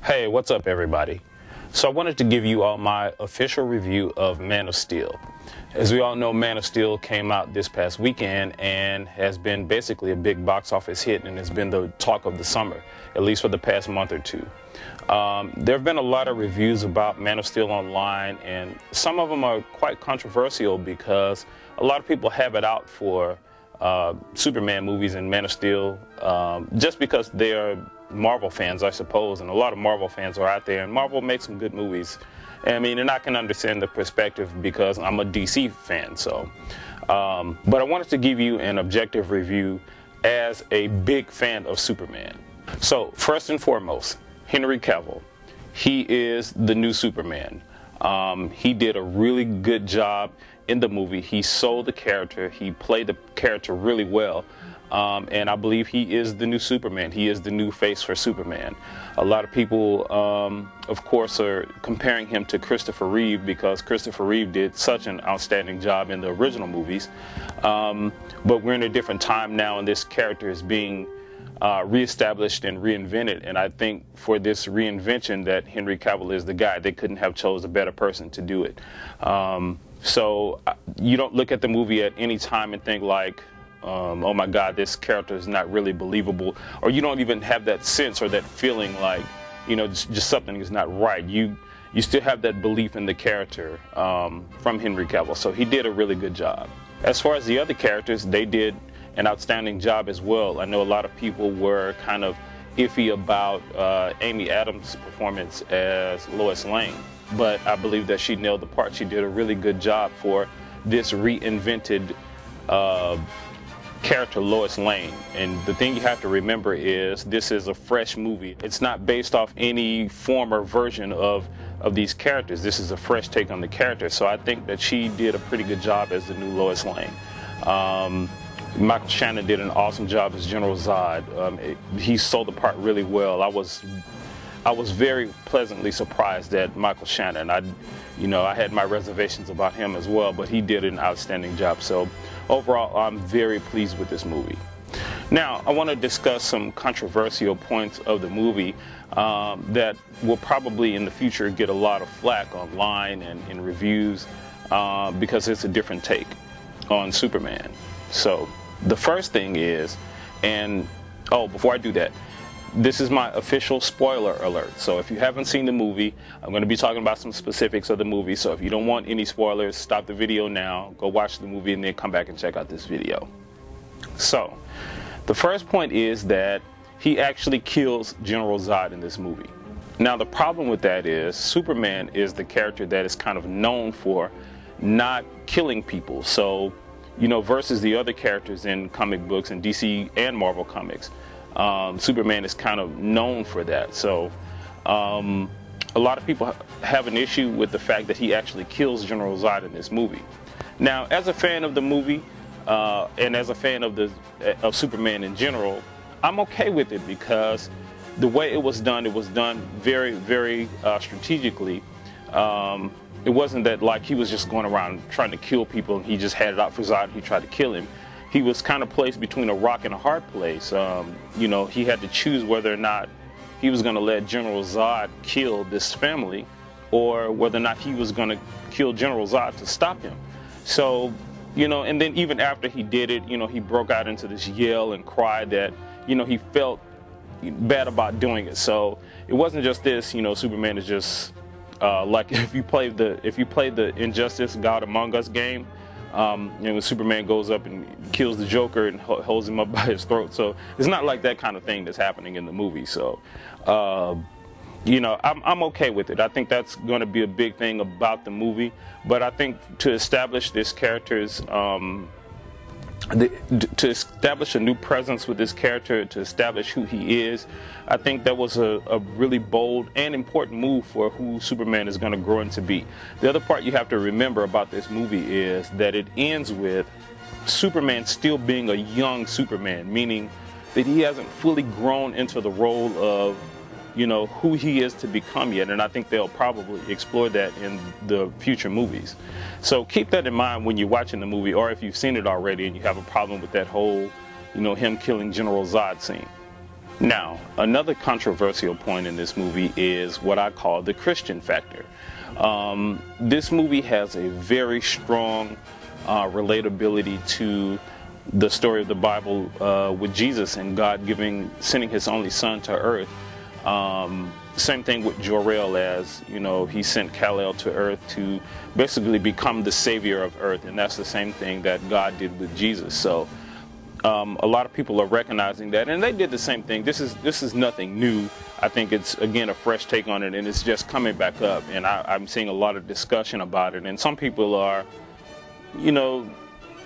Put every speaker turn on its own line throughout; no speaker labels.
Hey, what's up everybody? So I wanted to give you all my official review of Man of Steel. As we all know, Man of Steel came out this past weekend and has been basically a big box office hit and has been the talk of the summer, at least for the past month or two. There have been a lot of reviews about Man of Steel online, and some of them are quite controversial because a lot of people have it out for Superman movies and Man of Steel just because they are Marvel fans, I suppose, and a lot of Marvel fans are out there, and Marvel makes some good movies. I mean, and I can understand the perspective because I'm a DC fan. So, but I wanted to give you an objective review as a big fan of Superman. So, first and foremost, Henry Cavill. He is the new Superman. He did a really good job in the movie. He sold the character. He played the character really well. And I believe he is the new Superman. He is the new face for Superman. A lot of people, of course, are comparing him to Christopher Reeve because Christopher Reeve did such an outstanding job in the original movies. But we're in a different time now, and this character is being reestablished and reinvented. And I think for this reinvention that Henry Cavill is the guy. They couldn't have chose a better person to do it. So you don't look at the movie at any time and think like, oh my God, this character is not really believable, or you don't even have that sense or that feeling like, you know, just something is not right. You still have that belief in the character from Henry Cavill, so he did a really good job. As far as the other characters, they did an outstanding job as well. I know a lot of people were kind of iffy about Amy Adams' performance as Lois Lane, but I believe that she nailed the part. She did a really good job for this reinvented character Lois Lane. And the thing you have to remember is this is a fresh movie. It's not based off any former version of these characters. This is a fresh take on the character. So I think that she did a pretty good job as the new Lois Lane. Michael Shannon did an awesome job as General Zod. He sold the part really well. I was very pleasantly surprised at Michael Shannon. I had my reservations about him as well, but he did an outstanding job. So overall, I'm very pleased with this movie. Now, I want to discuss some controversial points of the movie that will probably in the future get a lot of flack online and in reviews because it's a different take on Superman. So the first thing is, before I do that, this is my official spoiler alert. So if you haven't seen the movie, I'm going to be talking about some specifics of the movie. So if you don't want any spoilers, stop the video now, go watch the movie, and then come back and check out this video. So the first point is that he actually kills General Zod in this movie. Now the problem with that is Superman is the character that is kind of known for not killing people. So, you know, versus the other characters in comic books and DC and Marvel comics. Superman is kind of known for that. So a lot of people have an issue with the fact that he actually kills General Zod in this movie. Now, as a fan of the movie and as a fan of Superman in general, I'm okay with it because the way it was done very, very strategically. It wasn't that like he was just going around trying to kill people and he just had it out for Zod and he tried to kill him. He was kind of placed between a rock and a hard place. You know, he had to choose whether or not he was going to let General Zod kill this family or whether or not he was going to kill General Zod to stop him. So, you know, and then even after he did it, you know, he broke out into this yell and cry that, you know, he felt bad about doing it. So it wasn't just this, you know, Superman is just like if you play the Injustice God Among Us game, when Superman goes up and kills the Joker and holds him up by his throat. So it's not like that kind of thing that's happening in the movie. So, you know, I'm okay with it. I think that's going to be a big thing about the movie. But I think to establish this character's, to establish a new presence with this character, to establish who he is, I think that was a really bold and important move for who Superman is going to grow into be. The other part you have to remember about this movie is that it ends with Superman still being a young Superman, meaning that he hasn't fully grown into the role of, you know, who he is to become yet. And I think they'll probably explore that in the future movies. So keep that in mind when you're watching the movie, or if you've seen it already and you have a problem with that whole, you know, him killing General Zod scene. Now, another controversial point in this movie is what I call the Christian factor. This movie has a very strong relatability to the story of the Bible with Jesus and God sending his only son to earth. Same thing with Jor-El, as you know, he sent Kal-El to earth to basically become the savior of earth, and that's the same thing that God did with Jesus. So a lot of people are recognizing that, and they did the same thing. This is nothing new. I think it's, again, a fresh take on it, and it's just coming back up, and I'm seeing a lot of discussion about it, and some people are, you know,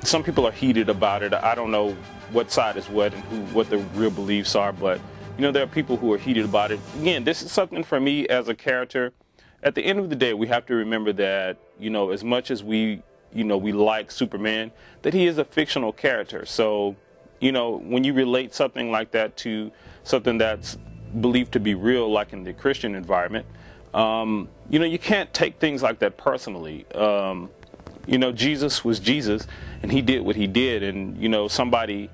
some people are heated about it. I don't know what side is what and what the real beliefs are, but you know, there are people who are heated about it. Again, this is something for me as a character. At the end of the day, we have to remember that, you know, as much as we like Superman, that he is a fictional character. So, you know, when you relate something like that to something that's believed to be real, like in the Christian environment, you know, you can't take things like that personally. You know, Jesus was Jesus, and he did what he did, and, you know, somebody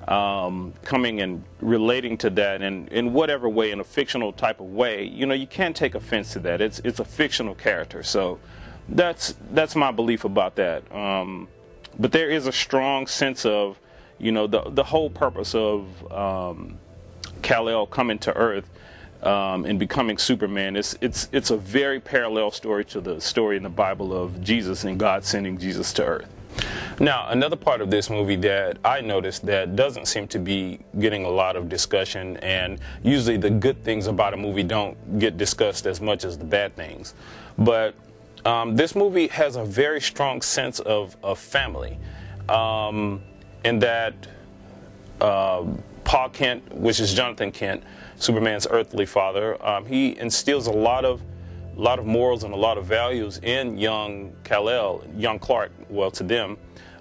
coming and relating to that in whatever way, in a fictional type of way, you know, you can't take offense to that. It's a fictional character. So that's my belief about that. But there is a strong sense of, you know, the whole purpose of Kal-El coming to Earth and becoming Superman. It's a very parallel story to the story in the Bible of Jesus and God sending Jesus to Earth. Now, another part of this movie that I noticed that doesn't seem to be getting a lot of discussion, and usually the good things about a movie don't get discussed as much as the bad things, but this movie has a very strong sense of family, in that Pa Kent, which is Jonathan Kent, Superman's earthly father, he instills a lot of morals and a lot of values in young Kal-El, young Clark, well, to them.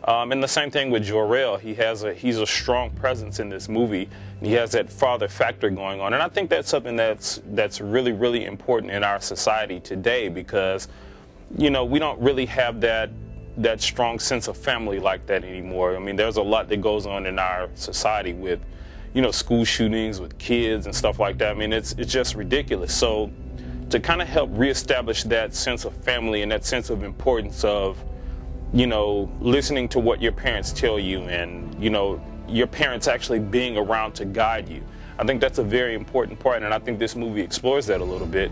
And the same thing with Jor-El. He's a strong presence in this movie, and he has that father factor going on. And I think that's something that's really, really important in our society today, because, you know, we don't really have that strong sense of family like that anymore. I mean, there's a lot that goes on in our society with, you know, school shootings with kids and stuff like that. I mean, it's just ridiculous. So to kind of help reestablish that sense of family and that sense of importance of, you know, listening to what your parents tell you, and, you know, your parents actually being around to guide you. I think that's a very important part, and I think this movie explores that a little bit.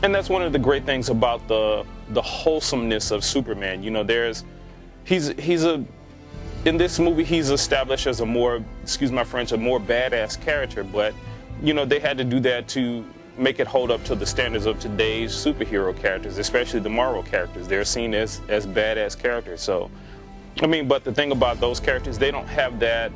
And that's one of the great things about the wholesomeness of Superman. You know, in this movie, he's established as a more, excuse my French, a more badass character, but, you know, they had to do that to make it hold up to the standards of today's superhero characters, especially the Marvel characters. They're seen as badass characters. So, I mean, but the thing about those characters, they don't have that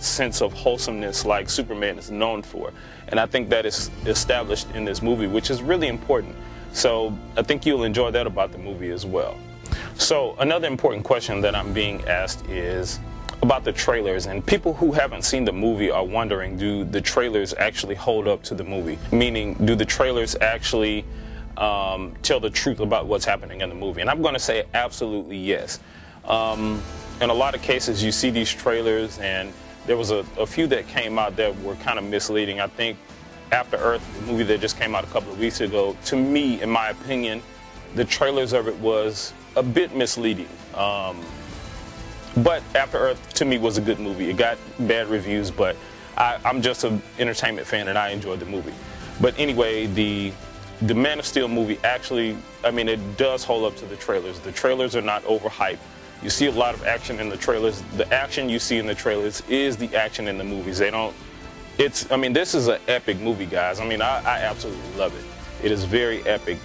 sense of wholesomeness like Superman is known for. And I think that is established in this movie, which is really important. So I think you'll enjoy that about the movie as well. So another important question that I'm being asked is about the trailers, and people who haven't seen the movie are wondering, do the trailers actually hold up to the movie? Meaning, do the trailers actually tell the truth about what's happening in the movie? And I'm going to say absolutely yes. In a lot of cases, you see these trailers, and there was a few that came out that were kind of misleading. I think After Earth, the movie that just came out a couple of weeks ago, to me, in my opinion, the trailers of it was a bit misleading. But After Earth, to me, was a good movie. It got bad reviews, but I'm just an entertainment fan, and I enjoyed the movie. But anyway, the Man of Steel movie actually, I mean, it does hold up to the trailers. The trailers are not overhyped. You see a lot of action in the trailers. The action you see in the trailers is the action in the movies. I mean, this is an epic movie, guys. I mean, I absolutely love it. It is very epic.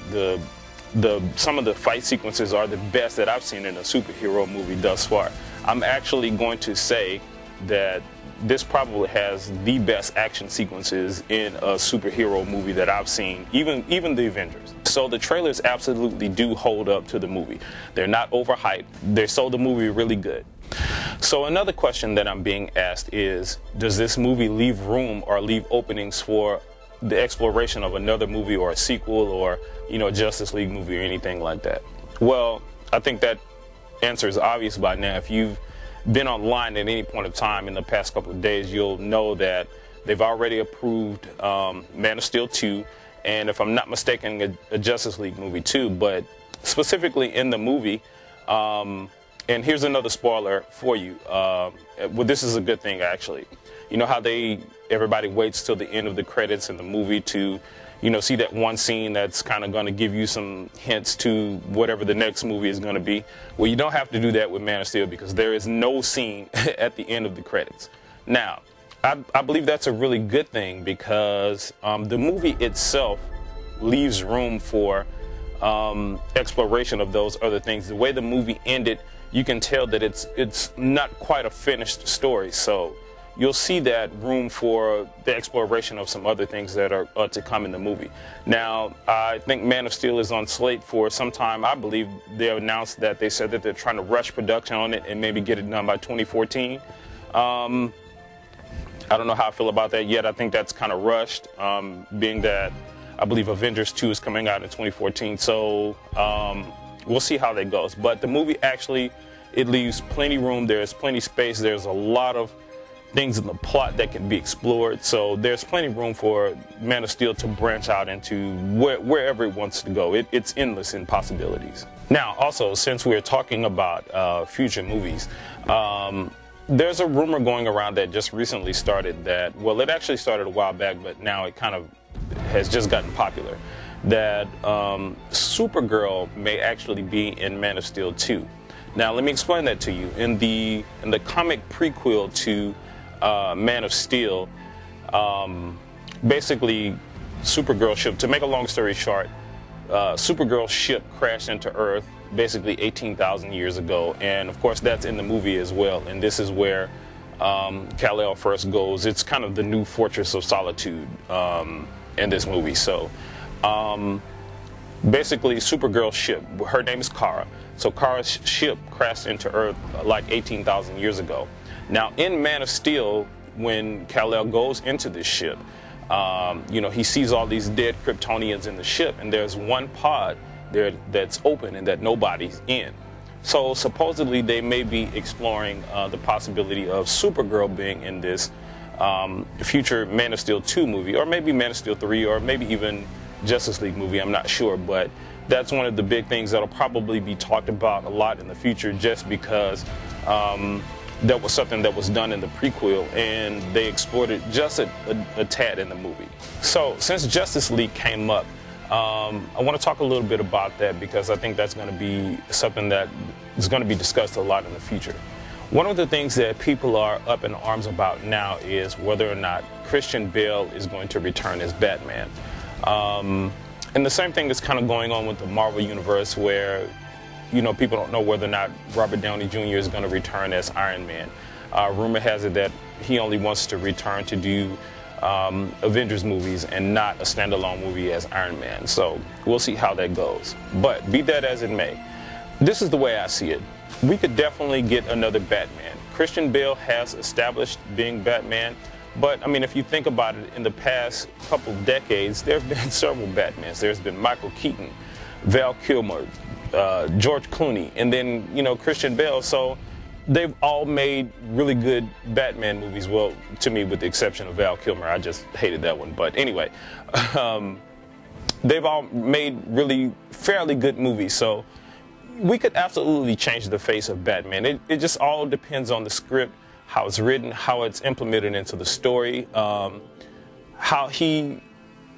Some of the fight sequences are the best that I've seen in a superhero movie thus far. I'm actually going to say that this probably has the best action sequences in a superhero movie that I've seen, even the Avengers. So the trailers absolutely do hold up to the movie. They're not overhyped. They sold the movie really good. So another question that I'm being asked is, does this movie leave room or leave openings for the exploration of another movie or a sequel, or, you know, a Justice League movie or anything like that? Well, I think that answer is obvious by now. If you've been online at any point of time in the past couple of days, you'll know that they've already approved Man of Steel 2, and if I'm not mistaken, a Justice League movie too. But specifically in the movie, and here's another spoiler for you. Well, this is a good thing, actually. You know how everybody waits till the end of the credits in the movie to, you know, see that one scene that's kind of going to give you some hints to whatever the next movie is going to be? Well, you don't have to do that with Man of Steel, because there is no scene at the end of the credits. Now, I believe that's a really good thing, because the movie itself leaves room for exploration of those other things. The way the movie ended, you can tell that it's not quite a finished story. So you'll see that room for the exploration of some other things that are to come in the movie. Now, I think Man of Steel is on slate for some time. I believe they announced that they said that they're trying to rush production on it and maybe get it done by 2014. I don't know how I feel about that yet. I think that's kind of rushed, being that I believe Avengers 2 is coming out in 2014. So we'll see how that goes. But the movie actually, it leaves plenty room. There's plenty space. There's a lot of things in the plot that can be explored. So there's plenty of room for Man of Steel to branch out into wherever it wants to go. It's endless in possibilities. Now, also, since we're talking about future movies, there's a rumor going around that just recently started that, well, it actually started a while back, but now it kind of has just gotten popular, that Supergirl may actually be in Man of Steel 2. Now, let me explain that to you. In the comic prequel to Man of Steel, basically Supergirl's ship, to make a long story short, Supergirl's ship crashed into Earth basically 18,000 years ago, and of course that's in the movie as well. And this is where Kal-El first goes. It's kind of the new Fortress of Solitude in this movie. So basically Supergirl's ship, her name is Kara. So Kara's ship crashed into Earth like 18,000 years ago. Now in Man of Steel, when Kal-El goes into this ship, you know, he sees all these dead Kryptonians in the ship, and there's one pod there that's open and that nobody's in. So supposedly they may be exploring the possibility of Supergirl being in this future Man of Steel 2 movie, or maybe Man of Steel 3, or maybe even Justice League movie, I'm not sure. But that's one of the big things that'll probably be talked about a lot in the future, just because that was something that was done in the prequel, and they explored it just a tad in the movie. So since Justice League came up, I want to talk a little bit about that, because I think that's going to be something that is going to be discussed a lot in the future. One of the things that people are up in arms about now is whether or not Christian Bale is going to return as Batman. And the same thing is kind of going on with the Marvel Universe, where, you know, people don't know whether or not Robert Downey Jr. is going to return as Iron Man. Rumor has it that he only wants to return to do Avengers movies and not a standalone movie as Iron Man. So we'll see how that goes. But be that as it may, this is the way I see it. We could definitely get another Batman. Christian Bale has established being Batman, but I mean, if you think about it, in the past couple of decades, there have been several Batmans. There's been Michael Keaton, Val Kilmer, George Clooney, and then, you know, Christian Bale. So they've all made really good Batman movies. Well, to me, with the exception of Val Kilmer. I just hated that one. But anyway, they've all made really fairly good movies. So we could absolutely change the face of Batman. It just all depends on the script, how it's written, how it's implemented into the story,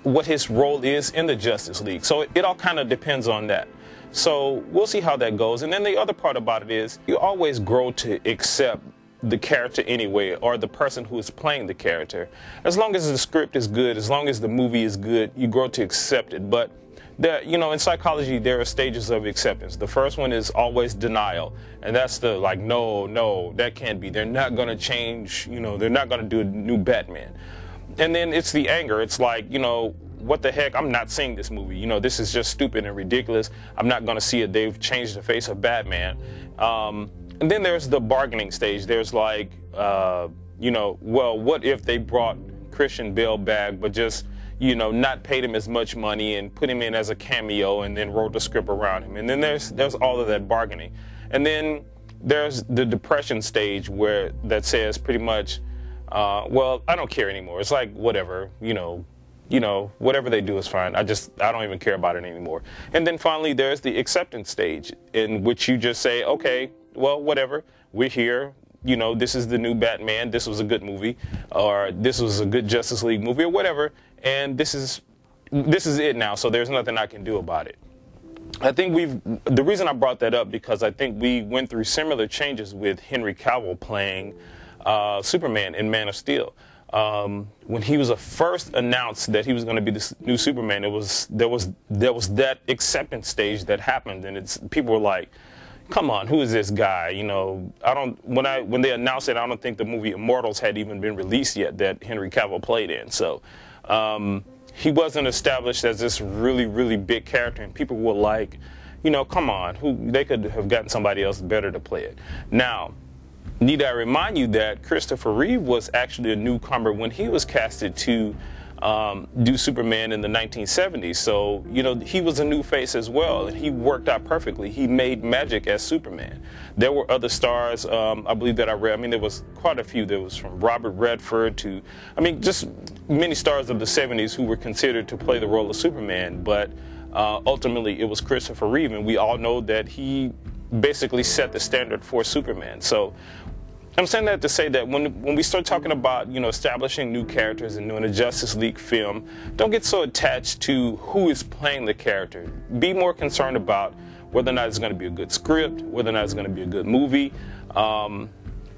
what his role is in the Justice League. So it all kind of depends on that. So we'll see how that goes. And then the other part about it is you always grow to accept the character anyway, or the person who is playing the character. As long as the script is good, as long as the movie is good, you grow to accept it. But there, you know, in psychology, there are stages of acceptance. The first one is always denial. And that's the, like, no, that can't be. They're not going to change, you know, they're not going to do a new Batman. And then it's the anger. It's like, you know, what the heck, I'm not seeing this movie. You know, this is just stupid and ridiculous. I'm not going to see it. They've changed the face of Batman. And then there's the bargaining stage. There's like, you know, well, what if they brought Christian Bale back, but just, you know, not paid him as much money and put him in as a cameo and then wrote the script around him. And then there's all of that bargaining. And then there's the depression stage where that says pretty much, well, I don't care anymore. It's like whatever, whatever they do is fine. I don't even care about it anymore. And then finally, there's the acceptance stage in which you just say, okay, well, whatever, we're here. This is the new Batman. This was a good movie, or this was a good Justice League movie, or whatever. And this is it now. So there's nothing I can do about it. I think the reason I brought that up because I think we went through similar changes with Henry Cavill playing Superman in Man of Steel. When he was first announced that he was going to be the new Superman, there was that acceptance stage that happened, and people were like, "Come on, who is this guy?" When they announced it, I don't think the movie Immortals had even been released yet that Henry Cavill played in. So he wasn't established as this really, really big character, and people were like, "Come on, they could have gotten somebody else better to play it." Now, need I remind you that Christopher Reeve was actually a newcomer when he was casted to do Superman in the 1970s. So, he was a new face as well, and he worked out perfectly. He made magic as Superman. There were other stars, I believe that I read. There was quite a few. There was from Robert Redford to, just many stars of the 70s who were considered to play the role of Superman. But ultimately, it was Christopher Reeve, and we all know that he basically set the standard for Superman. So I'm saying that to say that when we start talking about, establishing new characters and doing a Justice League film, don't get so attached to who is playing the character. Be more concerned about whether or not it's going to be a good script, whether or not it's going to be a good movie, how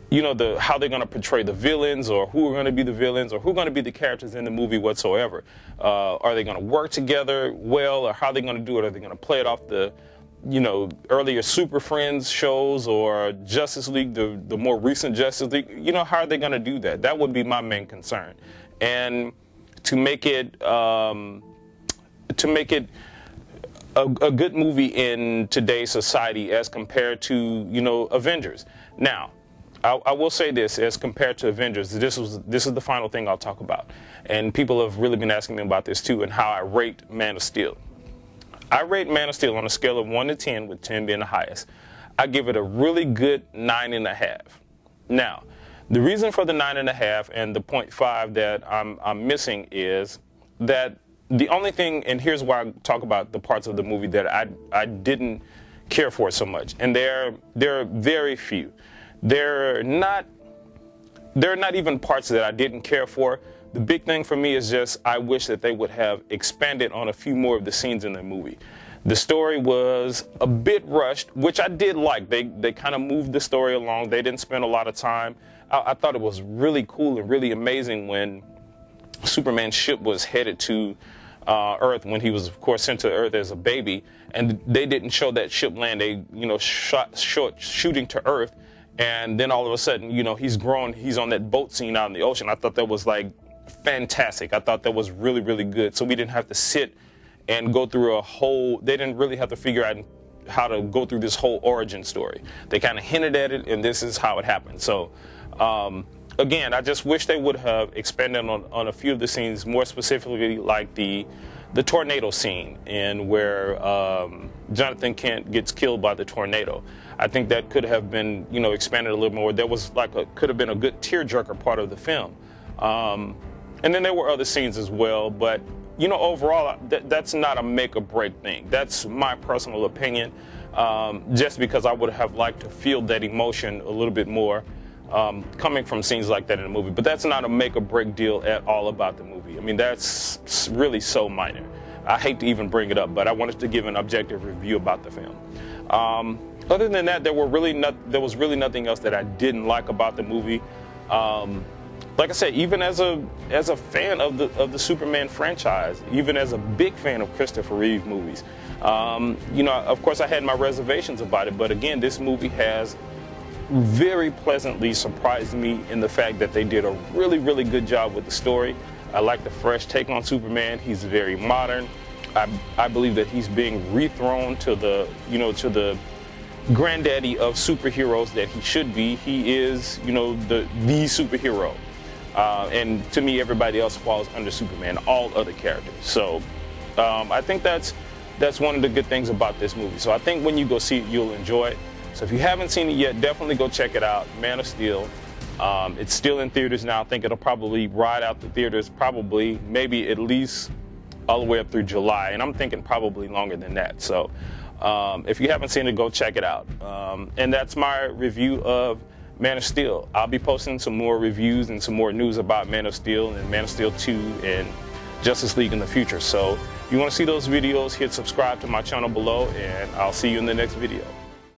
they're going to portray the villains, or who are going to be the villains, or who are going to be the characters in the movie whatsoever. Are they going to work together well, or how are they going to do it? Are they going to play it off the earlier Super Friends shows, or Justice League, the more recent Justice League? How are they going to do that? That would be my main concern. And to make it a good movie in today's society as compared to, Avengers. Now, I will say this, as compared to Avengers, this is the final thing I'll talk about. And people have really been asking me about this too, and how I rate Man of Steel. I rate Man of Steel on a scale of 1 to 10, with 10 being the highest. I give it a really good 9.5. Now, the reason for the 9.5 and the 0.5 that I'm missing is that the only thing, and here's why I talk about the parts of the movie that I didn't care for so much, and there are very few. There are not even parts that I didn't care for. The big thing for me is just I wish that they would have expanded on a few more of the scenes in the movie. The story was a bit rushed, which I did like. They kind of moved the story along. They didn't spend a lot of time. I thought it was really cool and really amazing when Superman's ship was headed to Earth, when he was, of course, sent to Earth as a baby, and they didn't show that ship land. They, shooting to Earth, and then all of a sudden, he's grown. He's on that boat scene out in the ocean. I thought that was fantastic. I thought that was really, really good. So we didn't have to sit and go through they didn't really have to figure out how to go through this whole origin story. They kind of hinted at it, and this is how it happened. So, again, I just wish they would have expanded on a few of the scenes, more specifically like the tornado scene, and where Jonathan Kent gets killed by the tornado. I think that could have been, expanded a little more. There was could have been a good tearjerker part of the film. And then there were other scenes as well, but overall, that's not a make or break thing. That's my personal opinion, just because I would have liked to feel that emotion a little bit more coming from scenes like that in the movie. But that's not a make or break deal at all about the movie. That's really so minor. I hate to even bring it up, but I wanted to give an objective review about the film. Other than that, there was really nothing else that I didn't like about the movie. Like I said, even as a fan of the Superman franchise, even as a big fan of Christopher Reeve movies, of course I had my reservations about it, but again, this movie has very pleasantly surprised me in the fact that they did a really, really good job with the story. I like the fresh take on Superman. He's very modern. I believe that he's being rethrown to the granddaddy of superheroes that he should be. He is, the superhero. And to me, everybody else falls under Superman, all other characters. So I think that's one of the good things about this movie. So I think when you go see it, you'll enjoy it. So if you haven't seen it yet, definitely go check it out. Man of Steel. It's still in theaters now. I think it'll probably ride out the theaters, probably maybe at least all the way up through July, and I'm thinking probably longer than that. So if you haven't seen it, go check it out. And that's my review of Man of Steel. I'll be posting some more reviews and some more news about Man of Steel and Man of Steel 2 and Justice League in the future. So if you want to see those videos, hit subscribe to my channel below, and I'll see you in the next video.